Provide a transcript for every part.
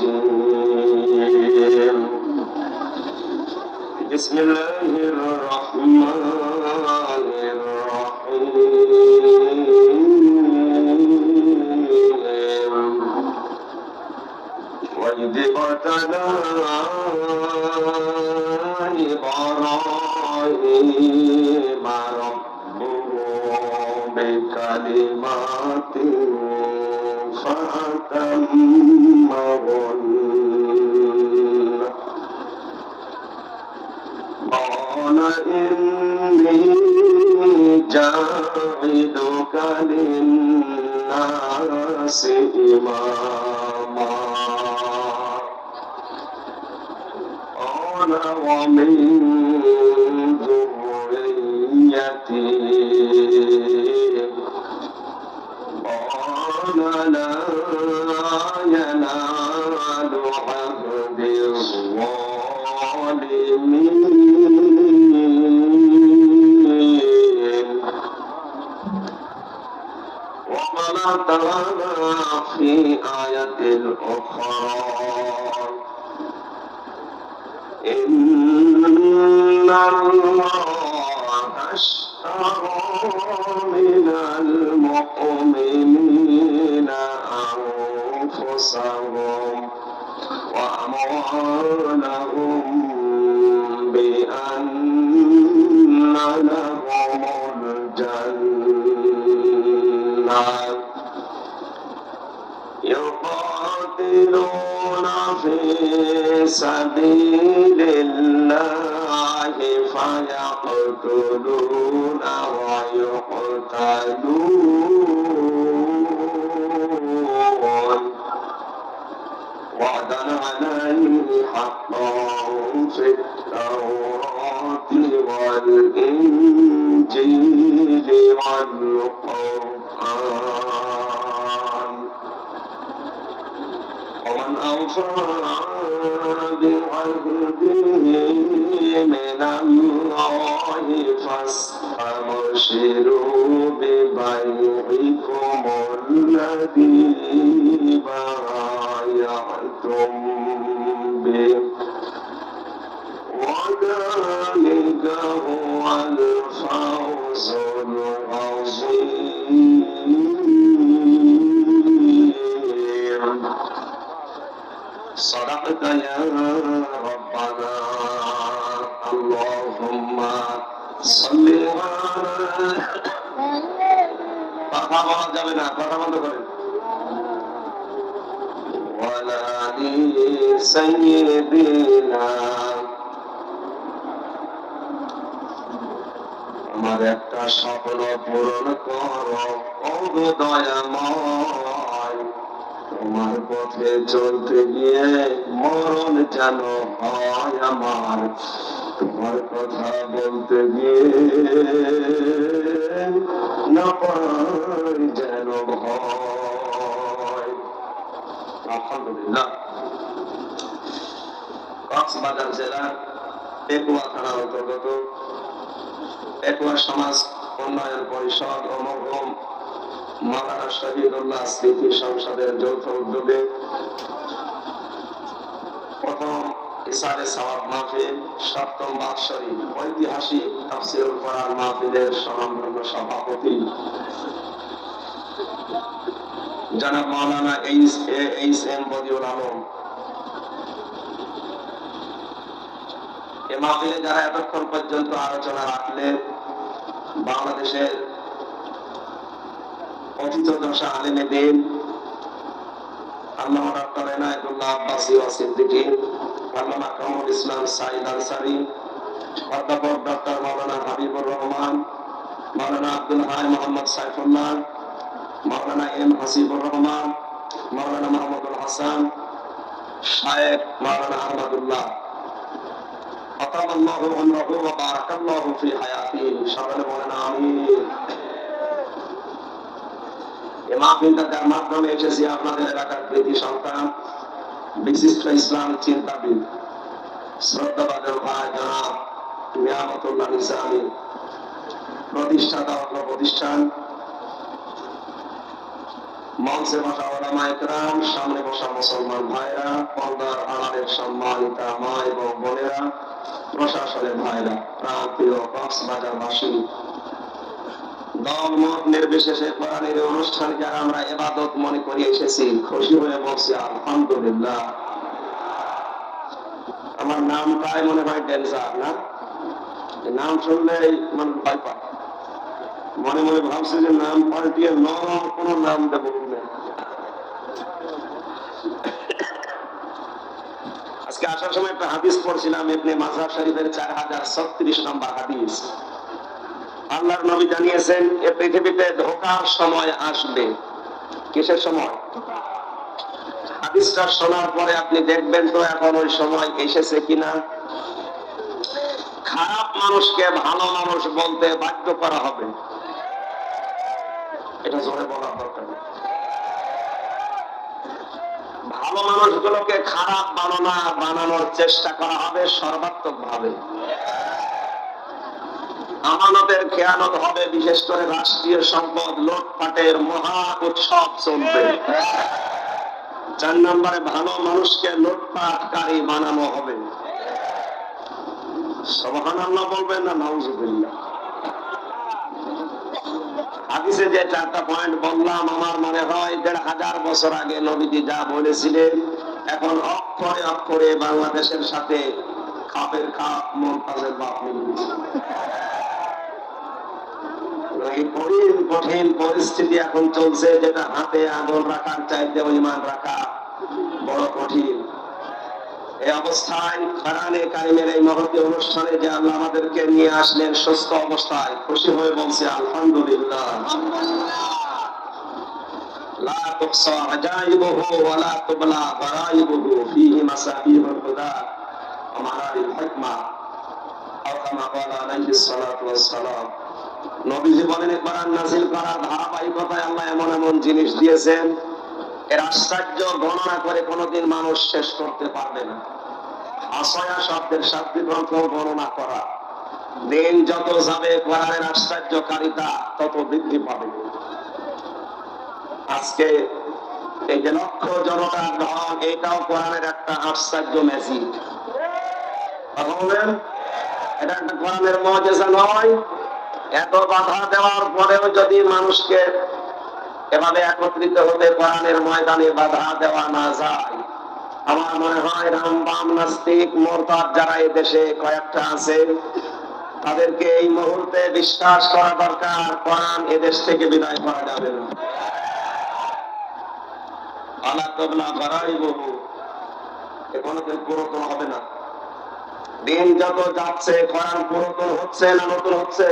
الرجيم بسم الله الرحمن الرحيم وإذ ابتلى إبراهيم ربه بكلمات فأتمهن قال إني جاعلك للناس إماما قال ومن ذريتي قال لا ينال عهد الظالمين وقال تعالى في آية أخرى إن الله اشترى من المؤمنين أنفسهم وأموالهم بأن لهم الجنة يقاتلون في سبيل الله فيقتلون ويقتلون وعدا عليه حقا في التوراة والإنجيل والقرآن ومن أوفى بعهده من الله فاستبشروا ببيعكم الذي بايعتم به وذلك هو الفوز العظيم صدقت يا ربنا اللهم صل على কথা বলা যাবে না কথা বন্ধ করেন ওয়ালা আলি সাইয়্যিদিনা আমার একটা স্বপ্ন পূরণ করো ও দয়াময় তোমার পথে চলতে গিয়ে মরণ যেন হয় আমার তোমার কথা বলতে গিয়ে না পাই যেন ভয়। আলহামদুলিল্লাহ কক্সবাজার জেলার পেকুয়া থানার অন্তর্গত পেকুয়া সমাজ উন্নয়ন পরিষদ ও মরহুম মাওলানা শহীদুল্লাহ স্মৃতি সংসদের যৌথ উদ্যোগে প্রথম ইসারে সওয়াব মাহফিল সপ্তম বাৎসরিক ঐতিহাসিক তাফসীরুল কোরআন মাহফিলের স্বনামধন্য সভাপতি জনাব মাওলানা এইচ.এম. বদিউল আলম, এ মাহফিলে যারা এতক্ষণ পর্যন্ত আলোচনা রাখলেন, বাংলাদেশের অতীত দশা আলেমে দিন আল্লামা ডক্টর এনায়েতুল্লাহ আব্বাসী ওয়া সিদ্দিকী, আল্লামা কামরুল ইসলাম সাঈদ আনসারী, অধ্যাপক ডক্টর মাওলানা হাবিবুর রহমান, মাওলানা আব্দুল হাই মোহাম্মদ সাইফুল্লাহ, মাওলানা এম হাসিবুর রহমান, মাওলানা মাহমুদুল হাসান, শায়েখ মাওলানা আহমদুল্লাহ, আতাল্লাহু আমরাহু ওয়া বারাকাল্লাহু ফি হায়াতিহি, সকলে বলেন আমিন। এই মাহফিলটা যার মাধ্যমে এসেছি আপনাদের এলাকার কৃতি সন্তান, বিশিষ্ট ইসলাম চিন্তাবিদ, শ্রদ্ধাভাজন ভাই জনাব নিয়ামতুল্লাহ নিজামী, প্রতিষ্ঠাতা অন্য প্রতিষ্ঠান মঞ্চে বসা ওলামা ইকরাম, সামনে বসা মুসলমান ভাইরা, পর্দার আড়ালের সম্মানিতা মা এবং বোনেরা, প্রশাসনের ভাইরা, প্রান্তীয় কক্সবাজারবাসী, দল মত নির্বিশেষে কোরআনের অনুষ্ঠানকে আমরা ইবাদত মনে করে এসেছি। খুশি হয়ে বলছি আলহামদুলিল্লাহ। আমার নামটাই মনে হয় ডেঞ্জার না? নাম শুনলেই মানুষ ভয় পায়। মনে মনে ভাবছে যে নাম পাল্টিয়ে নরম কোন নাম দেবো কিনা। আজকে আসার সময় একটা হাদিস পড়ছিলাম, ইবনে মাজাহ শরীফের 4036 নম্বর হাদিস। আল্লাহর নবী জানিয়েছেন এ পৃথিবীতে ধোঁকার সময় আসবে। কিসের সময়? হাদিসটা শোনার পরে আপনি দেখবেন তো এখন ওই সময় এসেছে কিনা। খারাপ মানুষকে ভালো মানুষ বলতে বাধ্য করা হবে, এটা জোরে বলার দরকার নেই। ভালো মানুষগুলোকে খারাপ বানানোর চেষ্টা করা হবে সর্বাত্মক ভাবে। আমানতের খেয়ানত হবে, বিশেষ করে রাষ্ট্রীয় সম্পদ লুটপাটের মহা উৎসব চলবে। 4 নম্বরে ভালো মানুষকে লুটপাটকারী বানানো হবে। সুবহানাল্লাহ বলবেন না নাউজুবিল্লাহ? হাদিসে যে 4টা পয়েন্ট বললাম, আমার মনে হয় 1500 বছর আগে নবীজি যা বলেছিলেন এখন অক্ষরে অক্ষরে বাংলাদেশের সাথে খাপের খাপ, মমতাজের বাপ মিলেছে। কঠিন পরিস্থিতি এখন চলছে, যেটা হাতে আগুন রাখার চাইতে ঈমান রাখা বড় কঠিন। এই অবস্থায় কোরআনে কারিমের এই মহতী অনুষ্ঠানে যে আল্লাহ আমাদেরকে নিয়ে আসলেন সুস্থ অবস্থায়, খুশি হয়ে বলছে আলহামদুলিল্লাহ। লা তুহসা আজাইবুহু ওয়া লা তুবলা গারাইবুহু ফীহি মাসাবিহুল হুদা ওয়া মাআরিল হিকমা আও কামা ক্বালা আলাইহিস সালাতু ওয়াস সালাম। নবীজি বলেন কোরআন নাযিল করার ধারাবাহিকতায় আল্লাহ এমন এমন জিনিস দিয়েছেন, এর আশ্চর্য গণনা করে কোনোদিন মানুষ শেষ করতে পারবে না। আসয়া শব্দের শাব্দিক অর্থ গণনা করা। দিন যত যাবে কোরআনের আশ্চর্যকারিতা তত বৃদ্ধি পাবে। আজকে এই যে লক্ষ জনতার ঢল, এটাও কোরআনের একটা আশ্চর্য ম্যাজিক। কথা বলেন, এটা একটা কোরআনের মুজিজা নয়? এত বাধা দেওয়ার পরেও যদি মানুষকে এভাবে একত্রিত হতে কোরআনের ময়দানে বাধা দেওয়া না যায়, আমার মনে হয় রামবাম নাস্তিক মোরতাদ যারা এই দেশে কয়েকটা আছে, তাদেরকে এই মুহূর্তে বিশ্বাস করা দরকার কোরআন এদেশ থেকে বিদায় করা যাবে না। আলা তাবলা গারাইবুহু, এ কোনদিন পুরাতন হবে না। দিন যত যাচ্ছে কোরআন পুরাতন হচ্ছে না নতুন হচ্ছে?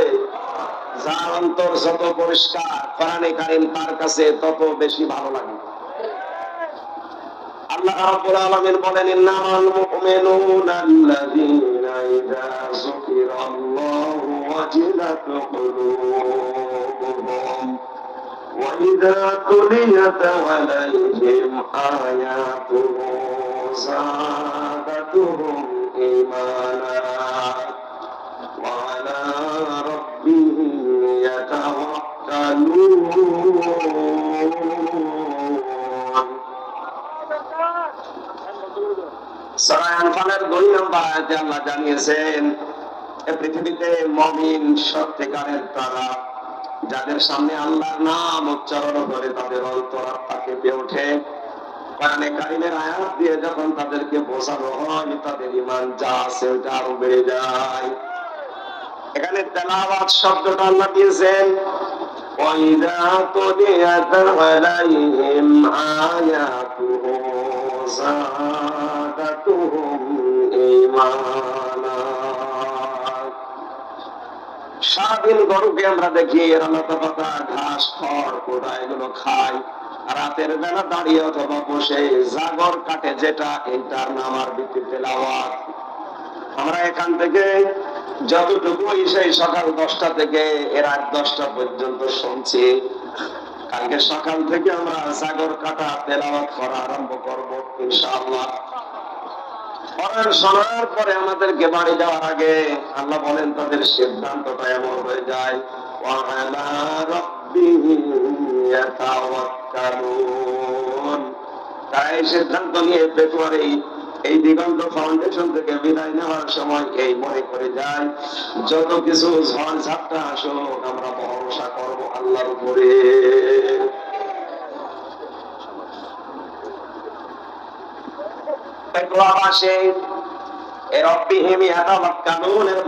যার অন্তর যত পরিষ্কার, কোরআনে কারীম তার কাছে তত বেশি ভালো লাগে। আল্লাহ রাব্বুল আলামিন বলেন ইন্নামাল মুমিনুনা আল্লাযীনা ইযা যুকিরাল্লাহু ওয়াজিলাত কুলুবুহুম ওয়া ইযা তুলিয়াত আলাইহিম আয়াতুহু যাদাতুহুম ঈমানা ওয়া আলা রাব্বিহিম ইয়াতাওয়াক্কালুন। সূরা আনফালের 2 নম্বর আয়াতে আল্লাহ জানিয়েছেন এই পৃথিবীতে মুমিন সত্যিকারের তারা, যাদের সামনে আল্লাহর নাম উচ্চারণ করে তাদের অন্তরাত্মা কেঁপে ওঠে। কোরআনে কারীমের আয়াত দিয়ে যখন তাদেরকে বোঝানো হয়, তাদের ঈমান যা আছে ওটা আরো বেড়ে যায়। এখানে তেলাওয়াত শব্দটা আল্লাহ দিয়েছেন ওয়াইদা তুলিয়াত আলাইহিম আয়াতুহু যাদাতুহুম ঈমানা। সারাদিন গরুকে আমরা দেখি এরা লতা পাতা ঘাস খড় কোদা এগুলো খায়, রাতের বেলা দাঁড়িয়ে অথবা বসে জাগর কাটে, যেটা এটার নাম আরবিতে তেলাওয়াত। আমরা এখান থেকে যতটুকু সেই সকাল 10টা থেকে রাত 10টা পর্যন্ত শুনছি, কালকে সকাল থেকে আমরা জাগর কাটা তেলাওয়াত করা আরম্ভ করব ইনশাআল্লাহ। কোরআন শোনার পরে আমাদেরকে বাড়ি যাওয়ার আগে আল্লাহ বলেন তাদের সিদ্ধান্তটা এমন হয়ে যায় ওয়া আলা রাব্বিহিম ইয়াতাওয়াক্কালুন। তাই সিদ্ধান্ত নিয়ে ফেব্রুয়ারি এই দিগন্ত ফাউন্ডেশন থেকে বিদায় নেওয়ার সময় এই মনে করে যায়, যত কিছু ঝড় ঝাপটা আসুক আমরা ভরসা করব আল্লাহর উপরে।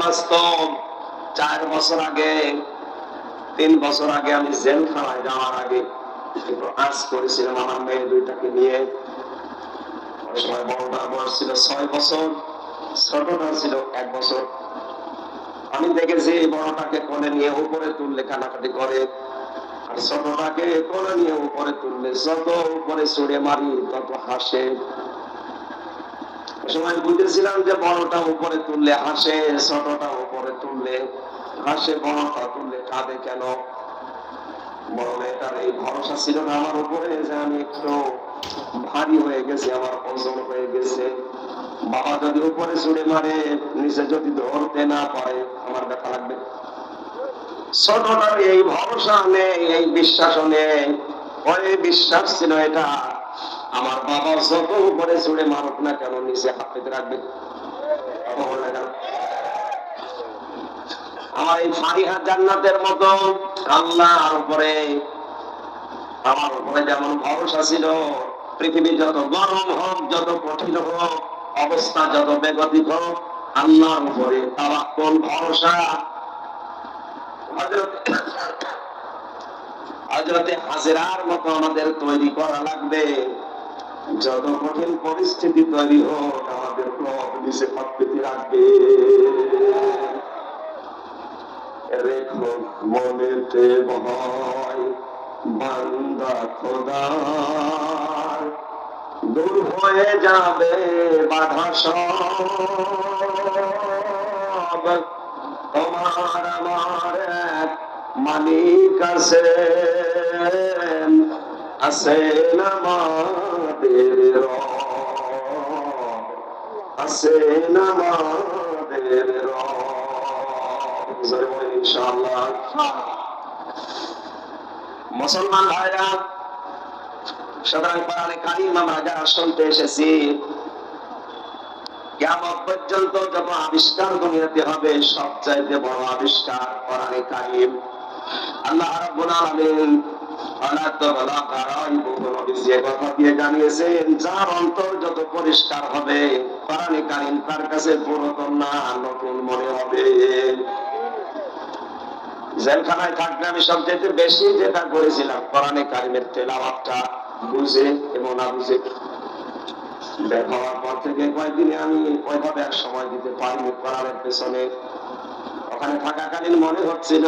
বাস্তব 4 বছর আগে 3 বছর আগে আমি জেলখানায় যাওয়ার আগে একটু আজ করেছিলাম আমার মেয়ে দুইটাকে নিয়ে। সময় বড়টা বয়স ছিল 6 বছর, ছোটটা ছিল 1 বছর। আমি দেখেছি বড়টাকে কোলে নিয়ে উপরে তুললে কানাকাটি করে, আর ছোটটাকে কোলে নিয়ে উপরে তুললে যত উপরে ছুড়ে মারি তত হাসে। সময় বুঝেছিলাম যে বড়টা উপরে তুললে হাসে, ছোটটা উপরে তুললে হাসে, বড়টা তুললে কাঁদে কেন? বড় মেয়েটার এই ভরসা ছিল না আমার উপরে যে আমি একটু ভারী হয়ে গেছি, আমার ওজন হয়ে গেছে। বাবা যদি উপরে ছুড়ে মারে, নিচে যদি ধরতে না পারে আমার ব্যথা লাগবে। ছোটটার এই ভরসা নেই, এই বিশ্বাস নেই। ওই বিশ্বাস ছিল এটা, আমার বাবা যত উপরে ছুড়ে মারুক না কেন নিচে হাত পেতে রাখবে। আমার এই ফারিহা জান্নাতের মতো আল্লাহর উপরে আমার উপরে যেমন ভরসা ছিল, পৃথিবী যত গরম হোক, যত কঠিন হোক, অবস্থা যত বেগতিক হোক, আল্লাহর উপরে তাওয়াক্কুল ভরসা। হযরতে হাজেরার মতো আমাদের তৈরি করা লাগবে। যত কঠিন পরিস্থিতি তৈরি হোক আমাদের রব নিচে হাত পেতে রাখবে। রেখো মনেতে ভয় বান্দা খোদার, দূর হয়ে যাবে বাধা সব। তোমার আমার এক মালিক আছেন, আছেন আমাদের রব, আছেন আমাদের রব। ইনশাআল্লাহ। মুসলমান ভাইরা, সুতরাং কোরআনে কারীম আমরা যারা শুনতে এসেছি, কিয়ামত পর্যন্ত যত আবিষ্কার দুনিয়াতে হবে সবচাইতে বড় আবিষ্কার কোরআনে কারীম। আল্লাহ রাব্বুল আলামিন যে কথা দিয়ে জানিয়েছেন, যার অন্তর যত পরিষ্কার হবে কোরআনে কারীম তার কাছে পুরাতন না নতুন মনে হবে। জেলখানায় থাকলে আমি সবচেয়ে বেশি যেটা করেছিলাম কোরআনে কারীমের তেলাওয়াতটা বুঝে এবং না বুঝে। বের হওয়ার পর থেকে কয়েকদিনে আমি ওইভাবে এক সময় দিতে পারিনি কোরআনের পেছনে। ওখানে থাকাকালীন মনে হচ্ছিল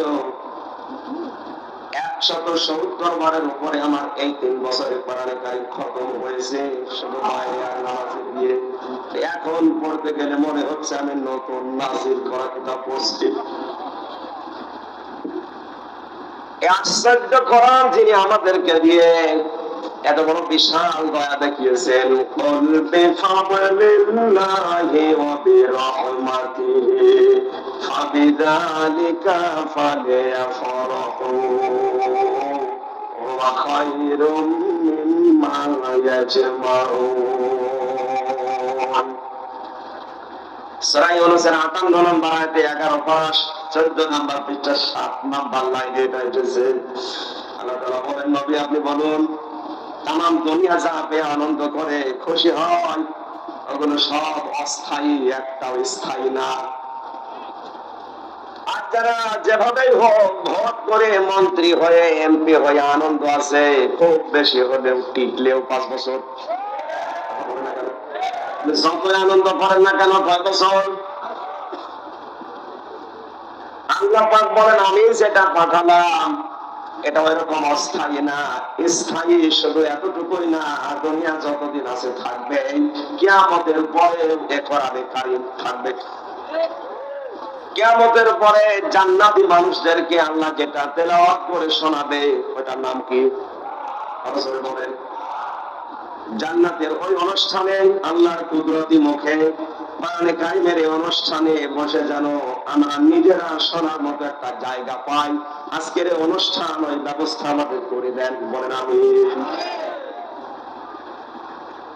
170 বারের উপরে আমার এই 3 বছরের কোরআনে কারীম খতম হয়েছে, শুধু মায়ের আর নামাজে দিয়ে। এখন পড়তে গেলে মনে হচ্ছে আমি নতুন নাজিল করা কিতাব পড়ছি। আশ্চর্য কোরআন যিনি আমাদেরকে দিয়ে এত বড় বিশাল দয়া দেখিয়েছেন, ফাবিযালিকা ফালইফরাহু ওয়া খায়রুম মিম্মা ইয়াজমাউন। সূরা ইউনূসের 58 নম্বর আয়াতে 11 পাশ 14 নম্বর পৃষ্ঠা 7 নম্বর লাইনে এটা এসেছে। আল্লাহ তাআলা বলেন, নবী আপনি বলুন, তামাম দুনিয়া যা পেয়ে আনন্দ করে খুশি হয় ওগুলো সব অস্থায়ী, একটাও স্থায়ী না। আর যারা যেভাবেই হোক ভোট করে মন্ত্রী হয়ে এমপি হয়ে আনন্দ আছে, খুব বেশি হলেও টিকলেও 5 বছর। যতই আনন্দ করেন না কেন 5 বছর। আল্লাহ পাক বলেন, আমি যেটা পাঠালাম এটা ওইরকম অস্থায়ী না, স্থায়ী শুধু এতটুকুই না, দুনিয়া যতদিন আছে থাকবে, কিয়ামতের পরে এ কোরআনে কারীম থাকবে। কিয়ামতের পরে জান্নাতি মানুষদেরকে আল্লাহ যেটা তেলাওয়াত করে শোনাবে ওটার নাম কি? বলেন। জান্নাতের ওই অনুষ্ঠানে আল্লাহর কুদরতি মুখে কোরআনে কারিমের এই অনুষ্ঠানে বসে যেন আমরা নিজেরা শোনার মতো একটা জায়গা পাই। আজকের এই অনুষ্ঠান ওই ব্যবস্থা আমাদের করে দেন, বলেন আমিন।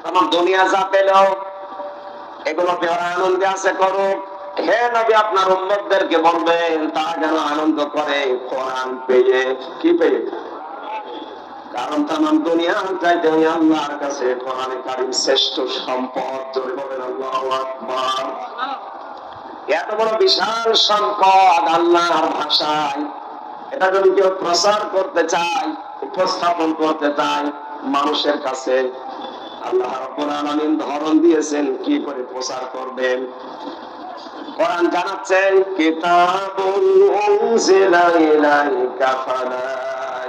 আমার দুনিয়া যা পেল এগুলো পেয়ারা আনন্দে আছে করুক। হে নবী, আপনার উম্মতদেরকে বলবেন তারা যেন আনন্দ করে কোরআন পেয়ে। কি পেয়ে? কারণ তাম দুনিয়ার চাইতে ওই আল্লাহর কাছে কোরআনে কারীম শ্রেষ্ঠ সম্পদ। জোরে বলেন আল্লাহু আকবার। এত বড় বিশাল সম্পদ আল্লাহর ভাষায়, এটা যদি কেউ প্রচার করতে চায়, উপস্থাপন করতে চায় মানুষের কাছে, আল্লাহ রাব্বুল আলামিন ধরন দিয়েছেন কি করে প্রচার করবেন। কোরআন জানাচ্ছেন, কিতাবুন উনজিলা ইলাইকা ফালা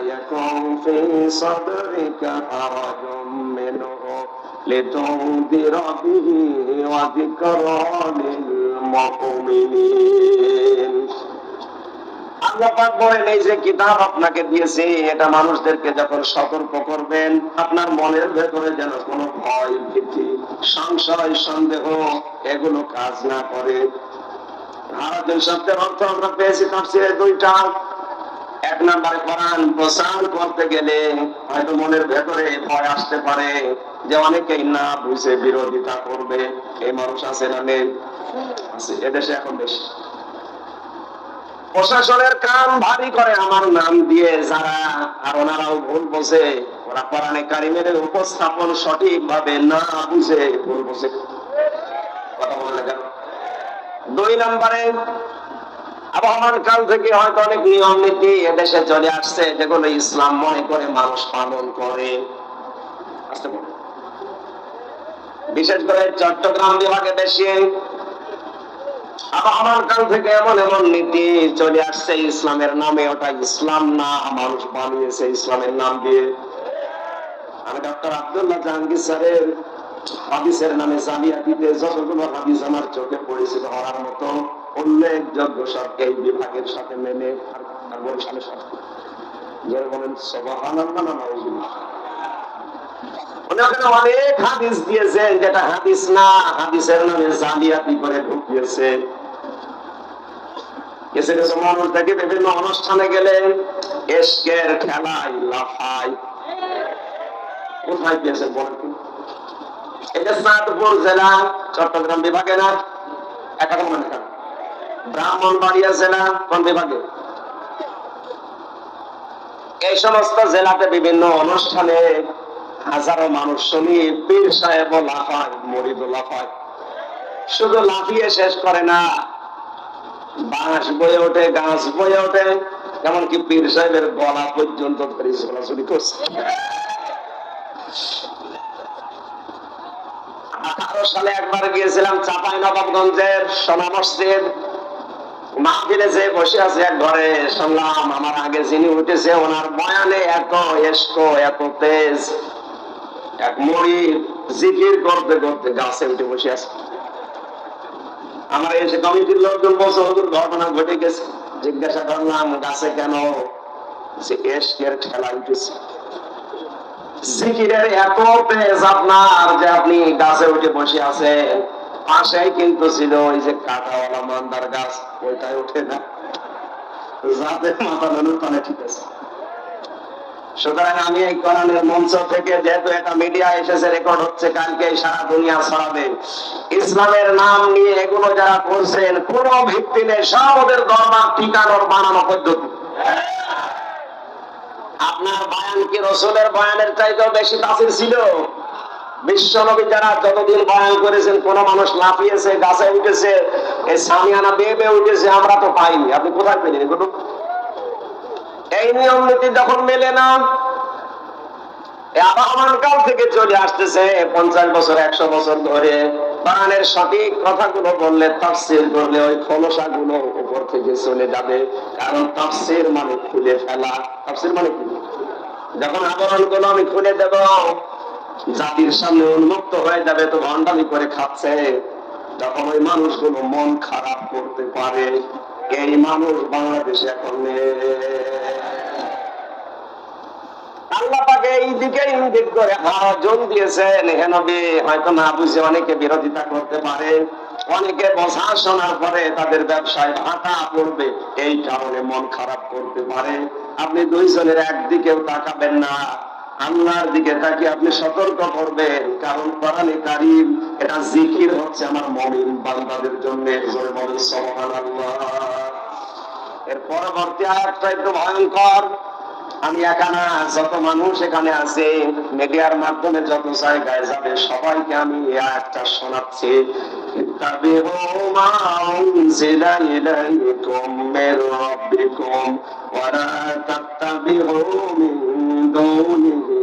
ইয়াকুন ফি সাদরিকা হারাজুম মিনহু লিতুনদিরা বিহি ওয়া যিকরা লিল মুমিনিন। আল্লাহ পাক বলেন, এই যে কিতাব আপনাকে দিয়েছি এটা মানুষদেরকে যখন সতর্ক করবেন, আপনার মনের ভেতরে যেন কোনো ভয়, ভীতি, সংশয়, সন্দেহ এগুলো কাজ না করে। হারাজুন শব্দের অর্থ আমরা পেয়েছি তাফসীরে দুইটা। এক নম্বরে কোরআন প্রচার করতে গেলে হয়তো মনের ভেতরে ভয় আসতে পারে যে অনেকেই না বুঝে বিরোধিতা করবে। এই মানুষ আছে না নেই? আছে, এদেশে এখন বেশি। প্রশাসনের কান ভারী করে আমার নাম দিয়ে যারা, আর ওনারাও ভুল বোঝে, ওরা কোরআনে কারিমের উপস্থাপন সঠিক ভাবে না বুঝে ভুল বোঝে। কথা বলে না কেন? দুই নম্বরে আবহমান কাল থেকে হয়তো অনেক নিয়ম নীতি এদেশে চলে আসছে যেগুলো ইসলাম মনে করে মানুষ পালন করে। বিশেষ করে চট্টগ্রাম বিভাগে বেশি আবহমান কাল থেকে এমন এমন নীতি চলে আসছে ইসলামের নামে, ওটা ইসলাম না, মানুষ বানিয়েছে ইসলামের নাম দিয়ে। আমি ডক্টর আব্দুল্লাহ জাহাঙ্গীর স্যারের হাদিসের নামে জালিয়াতিতে যতগুলো হাদিস আমার চোখে পড়েছিল হওয়ার মতো উল্লেখযোগ্য সব এই বিভাগের সাথে মেনে আর বরিশালের সাথে। যারা বলেন সুবহানাল্লাহ, নাউযুবিল্লাহ। উনি ওখানে অনেক হাদিস দিয়েছেন যেটা হাদিস না, হাদিসের নামে জালিয়াতি করে ঢুকিয়েছে। কিছু কিছু মানুষ দেখে বিভিন্ন অনুষ্ঠানে গেলে এশকের খেলায় লাফায়। কোথায় পেয়েছে বলেন? এটা চাঁদপুর জেলা, চট্টগ্রাম বিভাগে না, ব্রাহ্মণবাড়িয়া জেলা কোন বিভাগে? এই সমস্ত জেলাতে বিভিন্ন অনুষ্ঠানে হাজারো মানুষ শুনি পীর সাহেব লাফায়, মরিদ লাফায়। শুধু লাফিয়ে শেষ করে না, বাঁশ বয়ে ওঠে, গাছ বয়ে ওঠে, এমনকি পীর সাহেবের গলা পর্যন্ত ধরে চলাচলি করছে। 18 সালে একবার গিয়েছিলাম চাঁপাইনবাবগঞ্জের সোনা মসজিদ মাহফিলে, যে বসে আছে এক ঘরে, শুনলাম আমার আগে যিনি উঠেছে ওনার বয়ানে এত এস্ক, এত তেজ, এক মুরিদ জিকির করতে করতে গাছে উঠে বসে আছে। আমার এসে কমিটির লোকজন বলছে হুজুর ঘটনা ঘটে গেছে। জিজ্ঞাসা করলাম গাছে কেন? সে এস্কের ঠেলা উঠেছে। জিকিরের এত তেজ আপনার যে আপনি গাছে উঠে বসে আছেন, পাশেই কিন্তু ছিল ওই যে কাঁটাওয়ালা মান্দার গাছ, ওইটাই উঠে না, যাদের মাথা নানুর কানে ঠিক আছে। সুতরাং আমি এই কোরআনের মঞ্চ থেকে, যেহেতু এটা মিডিয়া এসেছে, রেকর্ড হচ্ছে, কালকে সারা দুনিয়া ছড়াবে, ইসলামের নাম নিয়ে এগুলো যারা করছেন কোন ভিত্তি নেই, সব ওদের দরবার ঠিকানোর বানানো পদ্ধতি। আপনার বয়ান কি রসুলের বয়ানের চাইতেও বেশি তাসির ছিল? বিশ্ব নবী যারা যতদিন বয়ান করেছেন, কোন মানুষ লাফিয়েছে, গাছে উঠেছে, এই সামিয়ানা বেয়ে উঠেছে, আমরা তো পাইনি। আপনি কোথায় পেলেন এগুলো? এই নিয়ম নীতি যখন মেলে না, আবহমান কাল থেকে চলে আসতেছে 50 বছর 100 বছর ধরে, কোরআনের সঠিক কথাগুলো বললে, তাফসীর করলে ওই খোলসা গুলো উপর থেকে চলে যাবে। কারণ তাফসীর মানে খুলে ফেলা। তাফসীর মানে কি? যখন আবরণ গুলো আমি খুলে দেব, জাতির সামনে উন্মুক্ত হয়ে যাবে, তো ভণ্ডামি করে খাচ্ছে, তখন ওই মানুষগুলো মন খারাপ করতে পারে। এই মানুষ বাংলাদেশে এখন নেই। আল্লাহ পাক এই দিকে ইঙ্গিত করে হারাজন দিয়েছেন। হে নবী, হয়তো না বুঝে অনেকে বিরোধিতা করতে পারে, অনেকে বোঝা শোনার পরে তাদের ব্যবসায় ভাটা পড়বে, এই কারণে মন খারাপ করতে পারে। আপনি দুইজনের একদিকেও তাকাবেন না, আল্লাহর দিকে তাকিয়ে আপনি সতর্ক করবেন। কারণ কোরআনে কারীম এটা জিকির হচ্ছে আমার মুমিন বান্দাদের জন্য। জোরে বলেন সুবহানাল্লাহ। এর পরবর্তী আয়াতটা একটু ভয়ঙ্কর। আমি একা না, যত মানুষ এখানে আছে, মিডিয়ার মাধ্যমে যত জায়গায় যাবে, সবাইকে আমি এই আয়াতটা শোনাচ্ছি। ইত্তাবিউ মা উনজিলা ইলাইকুম মির রাব্বিকুম ওয়া লা তাত্তাবিউ মিন দুনিহি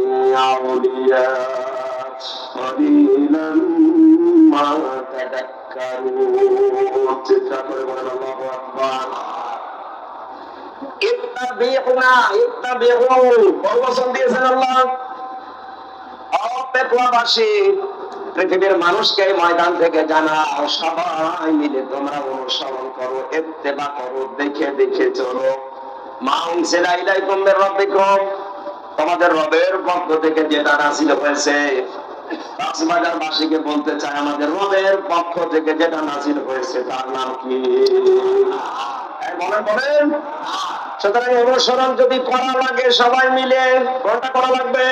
আউলিয়া কালিলাম মা তাযাক্কারুন। চিৎকার করে বলেন আল্লাহু আকবার। পৃথিবীর মানুষকে ময়দান থেকে জানাও, সবাই মিলে তোমরা অনুসরণ করো, ইত্তেবা করো, দেখে দেখে চলো। মা উনজিলা ইলাইকুম মির রাব্বিকুম, তোমাদের রবের পক্ষ থেকে যেটা নাযিল হয়েছে। কক্সবাজারবাসীকে বলতে চাই, আমাদের রবের পক্ষ থেকে যেটা নাযিল হয়েছে তার নাম কি? বলেন। সুতরাং অনুসরণ যদি করা লাগে সবাই মিলে, কোনটা করা লাগবে?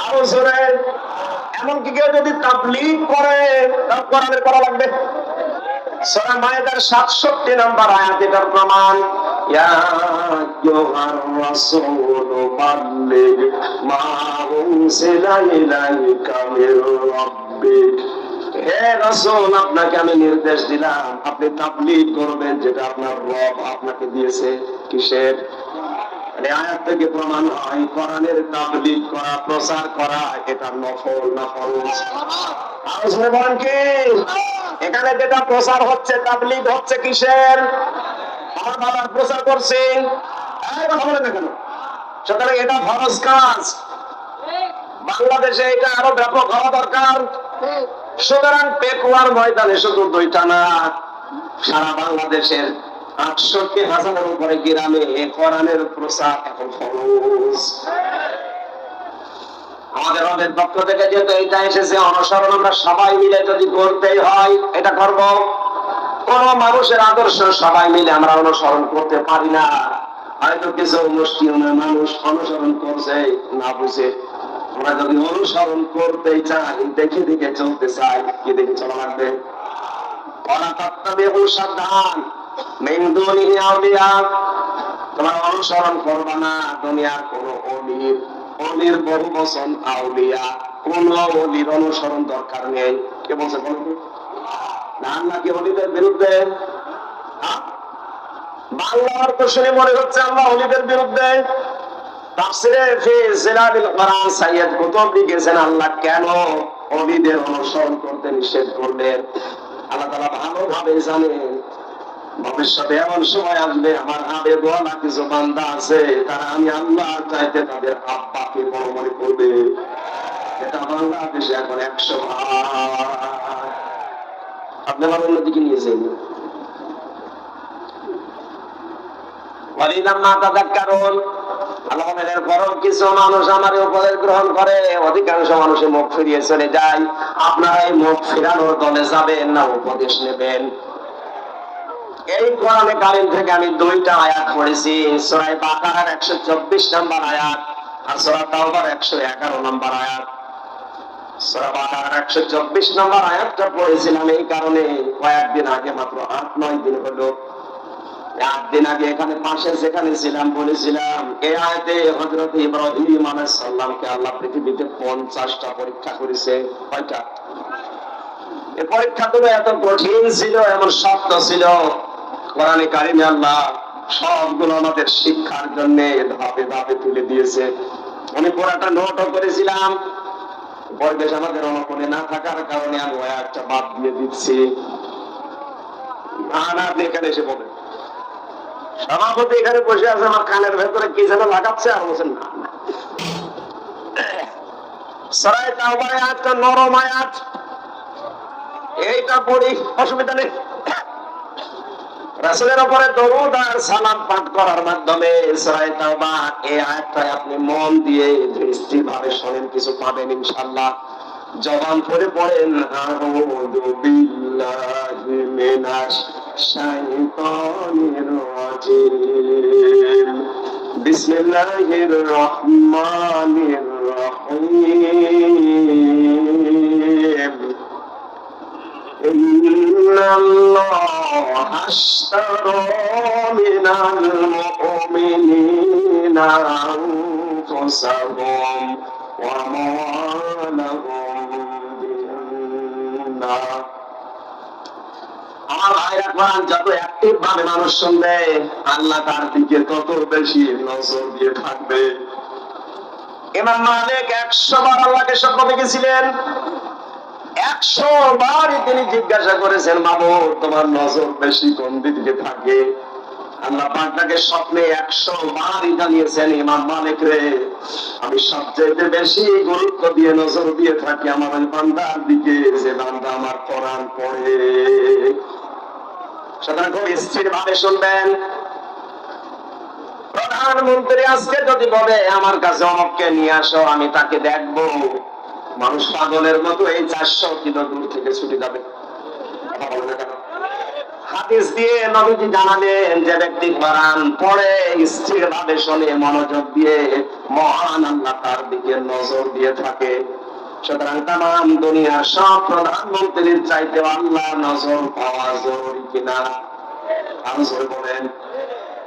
আরো জোরে। এমনকি কেউ যদি তাবলীগ করে, তাও কোরআনের করা লাগবে। সূরা মায়েদার 67 নম্বর আয়াত এটার প্রমাণ। ইয়া আইয়ুহার রাসূলু বাল্লিগ মা উনজিলা ইলাইকা মির রাব্বিক। হে রাসূল, আপনাকে আমি নির্দেশ দিলাম, আপনি তাবলীগ করবেন যেটা আপনার রব আপনাকে দিয়েছে। কিসের? আয়াত থেকে প্রমাণ হয় কোরআনের তাবলীগ করা, প্রচার করা এটা নফল না ফরজ? আলোচনা বলেন কি? এখানে যেটা প্রচার হচ্ছে, তাবলীগ হচ্ছে কিসের? আমার বাবার প্রচার করছে, কথা বলেন না কেন? সুতরাং এটা ফরজ কাজ। বাংলাদেশে এটা আরো ব্যাপক হওয়া দরকার। সুতরাং পেকুয়ার ময়দানে শুধু দুইটা না, সারা বাংলাদেশের 68,000-এর উপরে গ্রামে কোরআনের প্রচার এখন ফরজ। আমাদের রবের পক্ষ থেকে যেহেতু এইটা এসেছে, অনুসরণ আমরা সবাই মিলে যদি করতেই হয়, এটা করব। কোন মানুষের আদর্শ সবাই মিলে আমরা অনুসরণ করতে পারি না। হয়তো কিছু মুষ্টিমেয় মানুষ অনুসরণ করছে না বুঝে। আমরা যদি অনুসরণ করতে চাই, দেখে দেখে চলতে চাই, কি দেখে চলা লাগবে? সাবধান, তোমার অনুসরণ করবা না দুনিয়ার কোন অলির। অলির বহু বচন আউলিয়া, কোন অলির অনুসরণ দরকার নেই। কে বলছে বলুন না? আল্লাহ কি অলিদের বিরুদ্ধে? বাংলা অর্থ শুনে মনে হচ্ছে আল্লাহ অলিদের বিরুদ্ধে। তাফসিরে ফি জিলালিল কোরআন সাইয়্যিদ কুতুব লিখেছেন, আল্লাহ কেন অলিদের অনুসরণ করতে নিষেধ করলেন। আল্লাহ তাআলা ভালোভাবে জানেন ভবিষ্যতে এমন সময় আসবে, আমার আবেগ ওয়ালা কিছু বান্দা আছে, তারা আমি আল্লাহর চাইতে তাদের আব্বাকে বড় মনে করবে। এটা বাংলাদেশে এখন 100 ভাগ। আপনি আমার অন্যদিকে নিয়ে যান। কিছু মানুষ আমার উপদেশ গ্রহণ করে, অধিকাংশ মানুষের মুখ ফিরিয়ে চলে যায়। আপনারা এই মুখ ফিরানোর দলে যাবেন না উপদেশ নেবেন? এই কোরআনে কারীম থেকে আমি দুইটা আয়াত পড়েছি। সূরা বাকারার 124 নম্বর আয়াত আর সূরা তাওবার 111 নম্বর আয়াত। সূরা বাকারার 124 নম্বর আয়াতটা পড়েছিলাম এই কারণে, কয়েকদিন আগে, মাত্র 8-9 দিন হলো, 8 দিন আগে এখানে পাশে যেখানে ছিলাম বলেছিলাম এই আয়াতে হযরত ইব্রাহিম আলাইহিস সালামকে আল্লাহ পৃথিবীতে 50টা পরীক্ষা করেছে। কয়টা? এই পরীক্ষাগুলো এত কঠিন ছিল, এমন শক্ত ছিল, কোরআনে কারীমে আল্লাহ সবগুলো আমাদের শিক্ষার জন্য ধাপে ধাপে তুলে দিয়েছে। আমি পুরাটা নোটও করেছিলাম, পরিবেশ আমাদের অনুকূলে না থাকার কারণে আমি ওই আয়াতটা বাদ দিয়ে দিচ্ছি। না, এখানে এসে বলেন সভাপতি এখানে বসে আছে, আমার কানের ভেতরে কি যেন লাগাচ্ছে, আর বলছেন না। সূরা তাওবার আয়াতটা নরম আয়াত, এইটা পড়ি, অসুবিধা নেই। রাসূলের উপরে দরুদ আর সালাম পাঠ করার মাধ্যমে সূরা তাওবা এই আয়াতটা আপনি মন দিয়ে দৃষ্টিভাবে শুনেন, কিছু পাবেন ইনশাআল্লাহ। জবান করে পড়েন আউযু বিল্লাহি মিনাশ শাইতানির রাজিম বিসমিল্লাহির রহমানির রহিম ইন্নাল্লাহা আশতারা মিনাল মুমিনিনা আনফুসাহুম ওয়া আমওয়ালাহুম। আমার ভাইরা কোরআন যত অ্যাক্টিভ ভাবে মানুষ শুনবে আল্লাহ তার দিকে তত বেশি নজর দিয়ে থাকবে। ইমাম মালিক 100 বার আল্লাহকে স্বপ্ন দেখেছিলেন, 100 বারই তিনি জিজ্ঞাসা করেছেন, মাবুদ তোমার নজর বেশি কোন দিকে থাকে? আল্লাহ পাক তাকে স্বপ্নে 100 বারই জানিয়েছেন, ইমাম মালিক রে আমি সবচেয়ে বেশি গুরুত্ব দিয়ে নজর দিয়ে থাকি আমার ওই বান্দার দিকে যে বান্দা আমার কোরআন পড়ে। সুতরাং খুব স্থির ভাবে শুনবেন। প্রধানমন্ত্রী আজকে যদি বলে আমার কাছে অমুককে নিয়ে আসো, আমি তাকে দেখবো, মানুষ পাগলের মতো এই 400 কিলো দূর থেকে ছুটে যাবে। হাদিস দিয়ে নবীজি জানালেন যে ব্যক্তি কোরআন পড়ে স্থির ভাবে শোনে মনোযোগ দিয়ে, মহান আল্লাহ তার দিকে নজর দিয়ে থাকে। সুতরাং তাম দুনিয়ার সব প্রধানমন্ত্রীর চাইতে আল্লাহ নজর পাওয়া জরুরি কিনা? আলোচনা বলেন।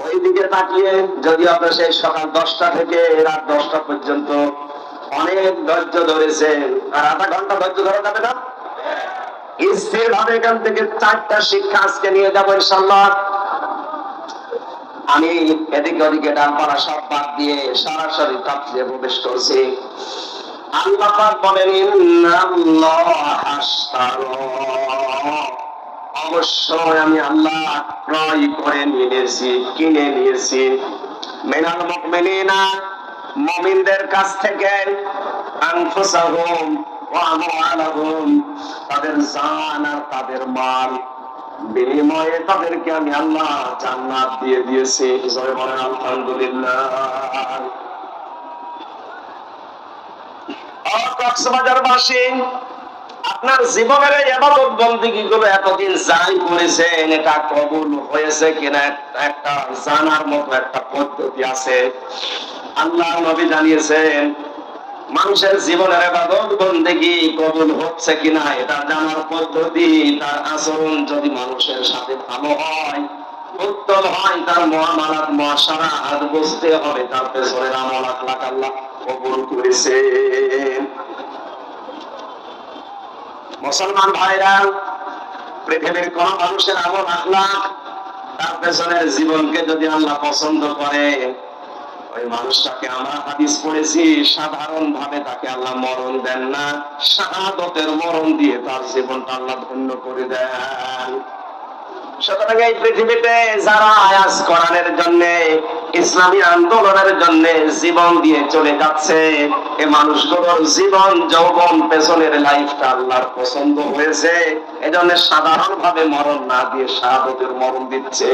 ওই দিকে তাকিয়ে যদি আপনার সেই সকাল 10টা থেকে রাত 10টা পর্যন্ত অনেক ধৈর্য ধরেছেন, আর আধা ঘন্টা ধৈর্য ধরা যাবে না? স্থির ভাবে এখান থেকে 4টা শিক্ষা আজকে নিয়ে যাবো ইনশাআল্লাহ। আমি এদিকে ওদিকে ডালপালা সব বাদ দিয়ে সরাসরি তাফসীরে প্রবেশ করছি। আল্লাহ পাক বলেন ইন্নাল্লাহা আশতারা, অবশ্যই আমি আল্লাহ ক্রয় করে নিয়েছি, কিনে নিয়েছি, মিনাল মুমিনিনা মুমিনদের কাছ থেকে, আনফুসাহুম ওয়া আমওয়ালাহুম তাদের জান আর তাদের মাল, বিনিময়ে তাদেরকে আমি আল্লাহ জান্নাত দিয়ে দিয়েছি। জয় বলেন আলহামদুলিল্লাহ। কক্সবাজারবাসী আপনার জীবনের ইবাদত বন্দেগী গুলো এতদিন যাই করেছেন এটা কবুল হয়েছে কিনা একটা জানার মতো একটা পদ্ধতি আছে। আল্লাহ নবী জানিয়েছেন মানুষের জীবনের ইবাদত বন্দেগী কবুল হচ্ছে কিনা এটা জানার পদ্ধতি তার আচরণ যদি মানুষের সাথে ভালো হয়, উত্তম হয়, তার মুআমালাত মুআশারাত বুঝতে হবে তার পেছনের আমল আখলাক আল্লাহ কবুল করেছেন। মুসলমান ভাইরা, পৃথিবীর কোন মানুষের আমল আখলাক তার পেছনের জীবনকে যদি আল্লাহ পছন্দ করে, ওই মানুষটাকে আমরা হাদিস পড়েছি সাধারণ ভাবে তাকে আল্লাহ মরণ দেন না, শাহাদাতের মরণ দিয়ে তার জীবনটা আল্লাহ ধন্য করে দেন। সুতরাং এই পৃথিবীতে যারা আয়াজ কোরআনের জন্য, ইসলামী আন্দোলনের জন্য জীবন দিয়ে চলে যাচ্ছে, এই মানুষগুলোর জীবন যৌবন পেছনের লাইফটা আল্লাহর পছন্দ হয়েছে, এজন্য সাধারণ ভাবে মরণ না দিয়ে শাহাদাতের মরণ দিচ্ছে।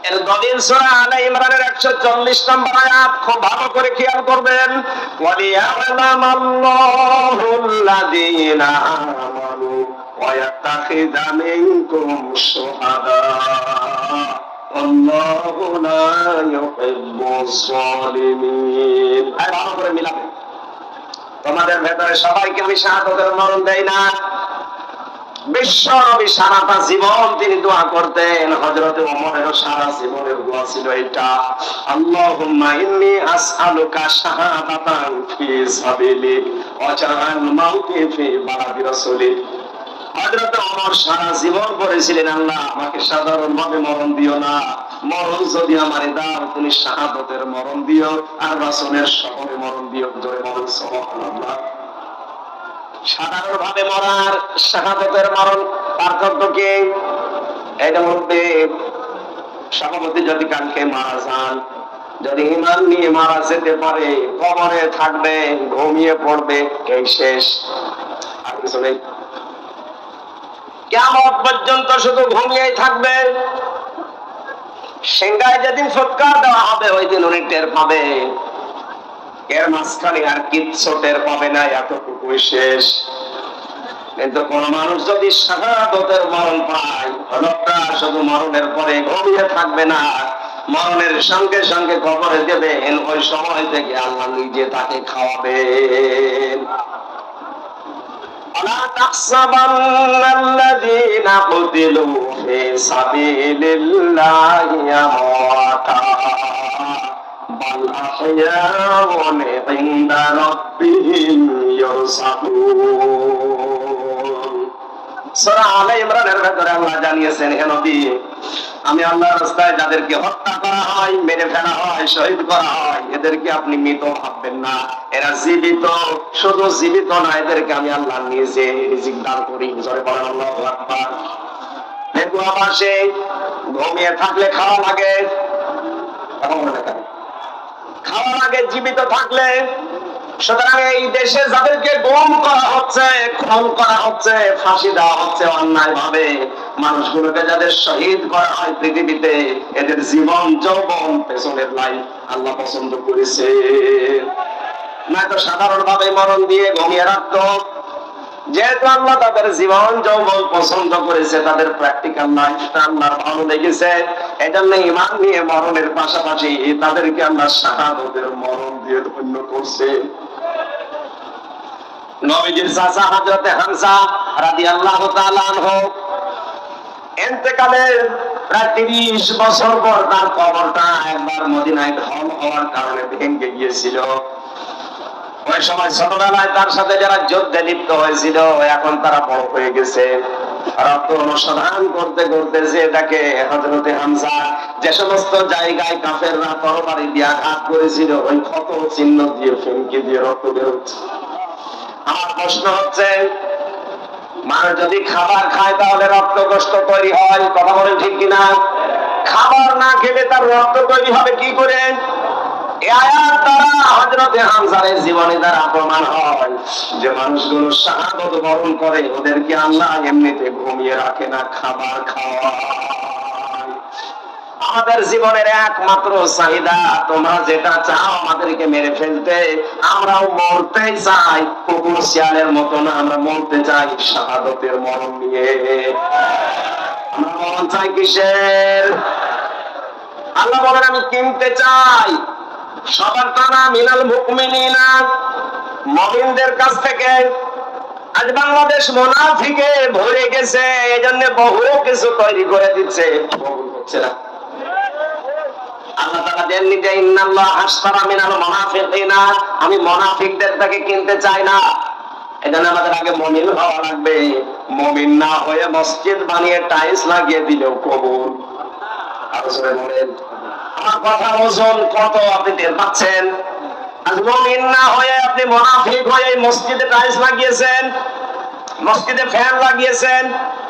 এর দলিল সূরা আলে ইমরানের 140 নম্বর আয়াত, খুব ভালো করে খেয়াল করবেন। ওয়ালিয়া'লামাল্লাহুল্লাযীনা আমানু ওয়া ইয়াত্তাখিযা মিনকুম শুহাদা আল্লাহু লা ইউহিব্বুস সালিমিন। ভালো করে মিলাবেন। তোমাদের ভেতরে সবাইকে আমি শাহাদাতের মরণ দেই না। বিশ্ব নবী সারাটা জীবন তিনি দোয়া করতেন, হযরত ওমরেরও সারা জীবনের দোয়া ছিল এটা, আল্লাহুম্মা ইন্নী আসআলুকা শাহাদাতান ফি সাবিলিক ওয়া জাআল মাউতি ফি বালাদি রাসূলিক। হযরত ওমর সারা জীবন বলেছিলেন, আল্লাহ আমাকে সাধারণ ভাবে মরণ দিও না, মরণ যদি আমারে দাও তুমি শাহাদাতের মরণ দিও, আর রাসূলের শহরে মরণ দিও। জয় বলুন সুবহানাল্লাহ। সাধারণ ভাবে মরার শাহাদাতের মরণ পার্থক্য কি? এটার মধ্যে সভাপতি যদি কালকে মারা যান, যদি ঈমান নিয়ে মারা যেতে পারে, কবরে থাকবে, ঘুমিয়ে পড়বে, এই শেষ, আর কিছু নেই। কিয়ামত পর্যন্ত শুধু ঘুমিয়েই থাকবে। সিংহায় যেদিন ফুৎকার দেওয়া হবে ওই দিন উনি টের পাবে এর মাঝখানে আর কিচ্ছু টের পাবে না, এতটুকুই শেষ। কিন্তু কোন মানুষ যদি শাহাদাতের মরণ পায়, লোকটা শুধু মরণের পরে ঘুমিয়ে থাকবে না, মরণের সঙ্গে সঙ্গে কবরে দেবেন, ওই সময় থেকে আল্লাহ নিজে তাকে খাওয়াবেন। আলা তাহসাবান্নাল্লাযীনা কুতিলু ফি সাবিলিল্লাহি আমওয়াতা বাল আহইয়াউন ইনদা রাব্বিহিম ইরসাকুন। সূরা আলে ইমরানের ভেতরে আল্লাহ জানিয়েছেন, হে নবী, আমি আল্লাহর রাস্তায় যাদেরকে হত্যা করা হয়, মেরে ফেলা হয়, শহীদ করা হয়, এদেরকে আপনি মৃত ভাববেন না, এরা জীবিত। শুধু জীবিত না, এদেরকে আমি আল্লাহ নিজে রিজিক দান করি। জোরে বলেন আল্লাহু আকবার। দেখো আবাসে ঘুমিয়ে থাকলে খাওয়া লাগে, খাওয়া লাগে জীবিত থাকলে। সুতরাং এই দেশে যাদেরকে গুম করা হচ্ছে, খুন করা হচ্ছে, ফাঁসি দেওয়া হচ্ছে অন্যায় ভাবে, মানুষগুলোকে যাদের শহীদ করা হয় পৃথিবীতে, এদের জীবন যৌবন পেছনের লাইফ আল্লাহ পছন্দ করেছে। নয়তো সাধারণ ভাবে মরণ দিয়ে ঘুমিয়ে রাখতো। যেহেতু আল্লাহ তাদের জীবন যৌবন পছন্দ করেছে, তাদের প্র্যাকটিক্যাল লাইফটা আল্লাহর ভালো লেগেছে, এজন্য ঈমান নিয়ে মরণের পাশাপাশি তাদেরকে আল্লাহ শাহাদাতের মরণ দিয়ে ধন্য করছে। নবীজির চাচা হযরত হামজা রাদিয়াল্লাহু তাআলা আনহু ইন্তেকালের প্রায় 30 বছর পর তার কবরটা একবার মদিনায় ঢল হওয়ার কারণে ভেঙে গিয়েছিল। ওই সময় ছোটবেলায় তার সাথে যারা যুদ্ধে লিপ্ত হয়েছিল, এখন তারা বড় হয়ে গেছে। রক্ত অনুসন্ধান করতে করতে যে দেখে হযরত হামজা যে সমস্ত জায়গায় কাফেররা তরবারি দিয়ে আঘাত করেছিল, ওই ক্ষত চিহ্ন দিয়ে ফেঙ্কি দিয়ে রক্ত বের হচ্ছে। আমার প্রশ্ন হচ্ছে, মানুষ যদি খাবার খায় তাহলে রক্তকষ্ট তৈরি হয়, কথা বলেন ঠিক কিনা? খাবার না খেলে তার রক্ত তৈরি হবে কি করে? এই আয়াত দ্বারা হযরত হামজার জীবনী দ্বারা প্রমাণ হয় যে মানুষগুলো শাহাদাত বরণ করে, ওদেরকে আল্লাহ এমনিতে ঘুমিয়ে রাখে না, খাবার খাওয়ায়। আমাদের জীবনের একমাত্র চাহিদা, তোমরা যেটা চাও আমাদেরকে মেরে ফেলতে, আমরাও মরতে চাই, কুকুর শিয়ালের মতো না, আমরা মরতে চাই শাহাদাতের মরণ নিয়ে। আমরা মরণ চাই কিসের? আল্লাহ বলেন, আমি কিনতে চাই সাবাতানা মিনাল মুমিনিনা, মুমিনদের কাছ থেকে। আজ বাংলাদেশ মুনাফিকে ভরে গেছে, এজন্য বহু কিছু তৈরি করে দিচ্ছে, হচ্ছে না। আল্লাহ তাআলা দেননি যে ইন্নাল্লাহ আশতারা মিনাল মুনাফিকিনা, আমি মুনাফিকদের থেকে কিনতে চাই না। এজন্য আমাদের আগে মুমিন হওয়া লাগবে। মুমিন না হয়ে মসজিদ বানিয়ে টাইলস লাগিয়ে দিলেও কবুল। আর সরে বলেন, আমার কথা ওজন কত আপনি টের পাচ্ছেন? আজ মুমিন না হয়ে আপনি মুনাফিক হয়ে মসজিদে টাইলস লাগিয়েছেন, মসজিদে ফ্যান লাগিয়েছেন,